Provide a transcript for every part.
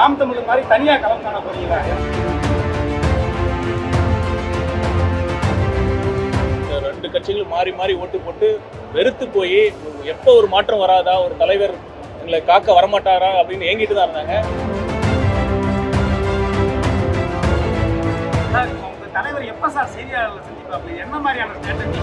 நாம் தமிழர் மாதிரி தனியா களம் காண போறீங்களா? ரெண்டு கட்சிகளும் மாறி மாறி ஓட்டு போட்டு வெறுத்து போய் எப்போ ஒரு மாற்றம் வராதா, ஒரு தலைவர் எங்களை காக்க வரமாட்டாரா அப்படின்னு ஏங்கிட்டு தான் இருந்தாங்க. உங்க தலைவர் எப்ப சார் செய்தியாளர்களை சந்திப்பாங்க? என்ன மாதிரியான ஸ்ட்ராட்டஜி?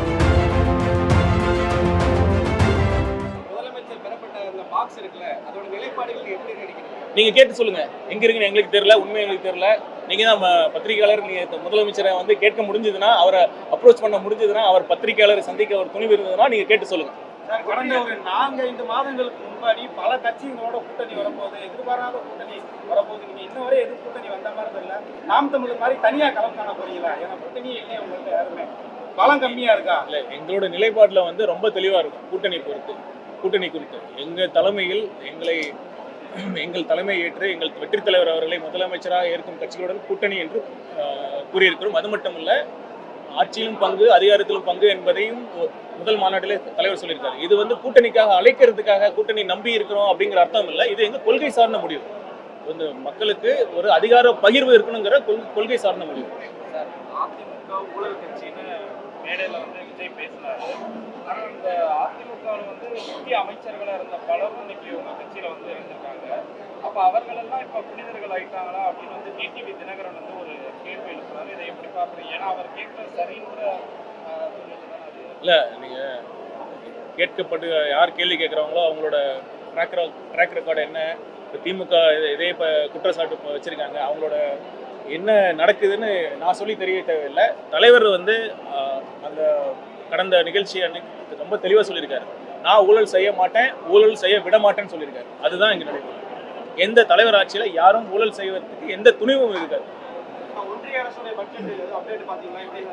முதலமைச்சர் பெறப்பட்ட அந்த பாக்ஸ் இருக்குல்ல, அதோட நிலைப்பாடுகள் எப்படி நினைக்கிறீங்க? நீங்க கேட்டு சொல்லுங்க. எங்க இருக்குன்னு எங்களுக்கு தெரியல, உண்மை எங்களுக்கு தெரியல. நீங்க தான் பத்திரிகையாளர், நீங்க முதலமைச்சரை வந்து கேட்க முடிஞ்சதுன்னா, அவரை அப்ரோச் பண்ண முடிஞ்சதுன்னா, அவர் பத்திரிகையாளரை சந்திக்க ஒரு துணிவு இருந்ததுன்னா நீங்க கேட்டு சொல்லுங்க. சார், கடந்த ஒரு 4-5 மாதங்களுக்கு முன்னாடி பல கட்சிகளோட கூட்டணி வரப்போகுது, எதிர்பாராத கூட்டணி வரப்போகுது. நீங்க இன்ன வரை எதிர் கூட்டணி வந்த மாதிரி தெரியல. நாம் தமிழர் மாதிரி தனியா களம் காண போறீங்களா? ஏன்னா கூட்டணியே இல்லையே உங்கள்கிட்ட, யாருமே பலம் கம்மியா இருக்கா? இல்ல, எங்களோட நிலைப்பாடுல வந்து ரொம்ப தெளிவா இருக்கும். கூட்டணி குறித்து எங்க தலைமையில் எங்கள் தலைமை ஏற்று எங்கள் வெற்றி தலைவர் அவர்களை முதலமைச்சராக ஏற்கும் கட்சிகளுடன் கூட்டணி என்று கூறியிருக்கிறோம். அது மட்டுமல்ல, ஆட்சியிலும் பங்கு, அதிகாரத்திலும் பங்கு என்பதையும் முதல் மாநாட்டிலே தலைவர் சொல்லியிருக்காரு. இது வந்து கூட்டணிக்காக அழைக்கிறதுக்காக கூட்டணி நம்பி இருக்கிறோம் அப்படிங்கிற அர்த்தம் இல்லை. இது எங்க கொள்கை சார்ந்த முடிவு. வந்து மக்களுக்கு ஒரு அதிகார பகிர்வு இருக்கணுங்கிற கொள்கை சார்ந்த முடிவு. அதிமுக ஊழல் கட்சின்னு மேடையில் வந்து விஜய் பேசினாரு. ஆனால் இந்த அதிமுகவில் வந்து முக்கிய அமைச்சர்களாக இருந்த பலரும் இன்னைக்கு உங்க கட்சியில வந்து இருந்திருக்காங்க. அப்போ அவர்களெல்லாம் இப்போ புனிதர்கள் ஆயிட்டாங்களா அப்படின்னு வந்து டிடிவி தினகரன் வந்து ஒரு கேள்வி எழுப்புறாரு. இதை எப்படி பார்க்குறீங்க? ஏன்னா அவர் கேட்குறது சரின்ற இல்லை, நீங்கள் கேட்கப்பட்டு யார் கேள்வி கேட்குறாங்களோ அவங்களோட ட்ராக் ரெக்கார்டு என்ன, இப்போ திமுக இதே இப்போ குற்றச்சாட்டு வச்சுருக்காங்க, அவங்களோட என்ன நடக்குதுன்னு நான் சொல்லி தெரிய தேவையில்லை. தலைவர் வந்து அந்த கடந்த நிகழ்ச்சி அன்னைக்கு ரொம்ப தெளிவாக சொல்லியிருக்காரு. நான் ஊழல் செய்ய மாட்டேன், ஊழல் செய்ய விட மாட்டேன்னு சொல்லியிருக்காரு. அதுதான் இங்கே நடைபெறும். எந்த தலைவர் ஆட்சியில் யாரும் ஊழல் செய்வதற்கு எந்த துணிவும் இருக்காது.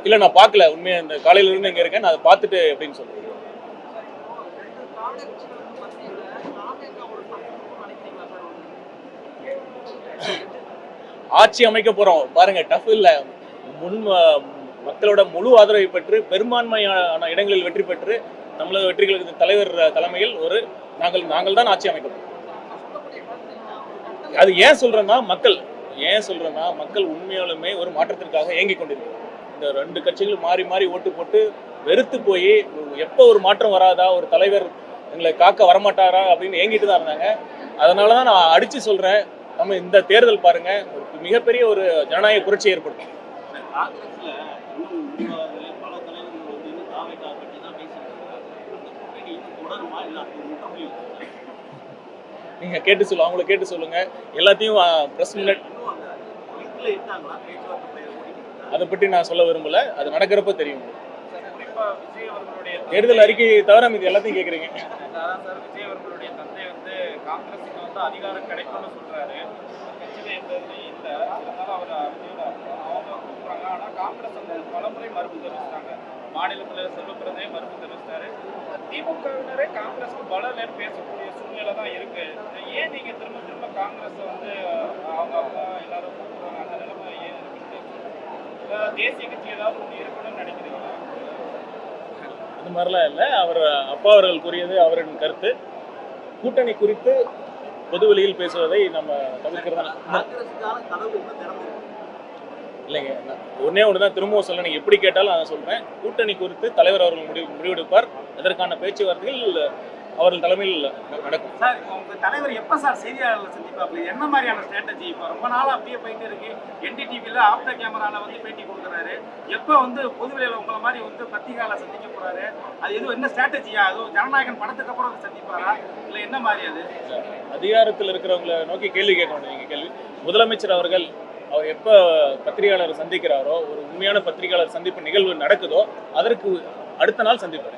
இல்லை, நான் பார்க்கல. உண்மையாக இந்த காலையில இருந்து இங்கே இருக்கேன், நான் அதை பார்த்துட்டு அப்படின்னு சொல்றேன். ஆட்சி அமைக்க போறோம் பாருங்க, டஃப் இல்லை. மக்களோட முழு ஆதரவை பெற்று பெரும்பான்மையான இடங்களில் வெற்றி பெற்று தமிழக வெற்றிகளுக்கு தலைவர் தலைமையில் நாங்கள் தான் ஆட்சி அமைக்க போறோம். அது ஏன் சொல்றேன்னா மக்கள் உண்மையாலுமே ஒரு மாற்றத்திற்காக ஏங்கிக் கொண்டிருக்கிறார். இந்த ரெண்டு கட்சிகளும் மாறி மாறி ஓட்டு போட்டு வெறுத்து போய் எப்போ ஒரு மாற்றம் வராதா, ஒரு தலைவர் எங்களை காக்க வரமாட்டாரா அப்படின்னு ஏங்கிட்டு தான் இருந்தாங்க. அதனால தான் நான் அடிச்சு சொல்றேன், நம்ம இந்த தேர்தல் பாருங்க ஒரு மிகப்பெரிய ஒரு ஜனநாயக புரட்சி ஏற்படுத்தும். நீங்க கேட்டு சொல்லுங்க, அவங்கள கேட்டு சொல்லுங்க. எல்லாத்தையும் பிரஸ் மினிட் அதை பற்றி நான் சொல்ல விரும்பல. அது நடக்கிறப்ப தெரியும். தேர்தல் அறிக்கையை தவிர இது எல்லாத்தையும் கேட்குறீங்க. விஜய் அவர்களுடைய தந்தை வந்து காங்கிரஸுக்கு வந்து அதிகாரம் கிடைக்கும்னு சொல்றாரு. கட்சியில எந்த இதுலையும் இல்லை. அதனால அவர் அவங்க கூப்பிடுறாங்க. ஆனால் காங்கிரஸ் வந்து பலமுறை மறுப்பு தெரிவிச்சிட்டாங்க. மாநிலத்தில் செல்வப்பிரதே மறுப்பு தெரிவிச்சிட்டாரு. திமுகவினரே காங்கிரஸுக்கு பலன்னு பேசக்கூடிய சூழ்நிலை தான் இருக்கு. ஏன் நீங்க திரும்ப திரும்ப காங்கிரஸை வந்து அவங்க அப்பா எல்லாரும் கூப்பிடுறாங்க? அந்த நிலைமை ஏன் இருக்கு? தேசிய கட்சி ஏதாவது ஒன்று இருக்கணும்னு நினைக்கிறீங்களா? அது மாதிரிலாம் இல்லை. அவர் அப்பா அவர்கள் கூறியது அவரின் கருத்து. கூட்டணி குறித்து பொதுவெளியில் பேசுவதை நம்ம தவிர்க்கிறதா இல்லைங்க. ஒன்னே ஒன்று தான் திரும்பவும் சொல்ல, நீங்கள் எப்படி கேட்டாலும் நான் சொல்கிறேன். கூட்டணி குறித்து தலைவர் அவர்கள் முடிவெடுப்பார். அதற்கான பேச்சுவார்த்தைகள் அவர்கள் தலைமையில் நடக்கும். சார், உங்க தலைவர் எப்ப சார் செய்தியாளர்களை சந்திப்பாங்க? என்ன மாதிரியான ஸ்ட்ராட்டஜி? இப்போ ரொம்ப நாளா அப்படியே போயிட்டு இருக்கு. NDTVல ஆஃப்டர் கேமரால வந்து பேட்டி கொடுக்குறாரு. எப்போ வந்து பொதுவெளியில் உங்களை மாதிரி வந்து பத்திரிகையாளரை சந்திக்க போறாரு? அது எதுவும் என்ன ஸ்ட்ராட்டஜியா? அதுவும் ஜனநாயகன் படத்துக்கு அப்புறம் சந்திப்பாரா இல்லை என்ன மாதிரி? அது அதிகாரத்தில் இருக்கிறவங்களை நோக்கி கேள்வி கேட்க வேண்டிய நீங்கள் கேள்வி. முதலமைச்சர் அவர்கள் அவர் எப்போ பத்திரிகையாளரை சந்திக்கிறாரோ, ஒரு உண்மையான பத்திரிகையாளர் சந்திப்பு நிகழ்வு நடக்குதோ அதற்கு அடுத்த நாள் சந்திப்பார்.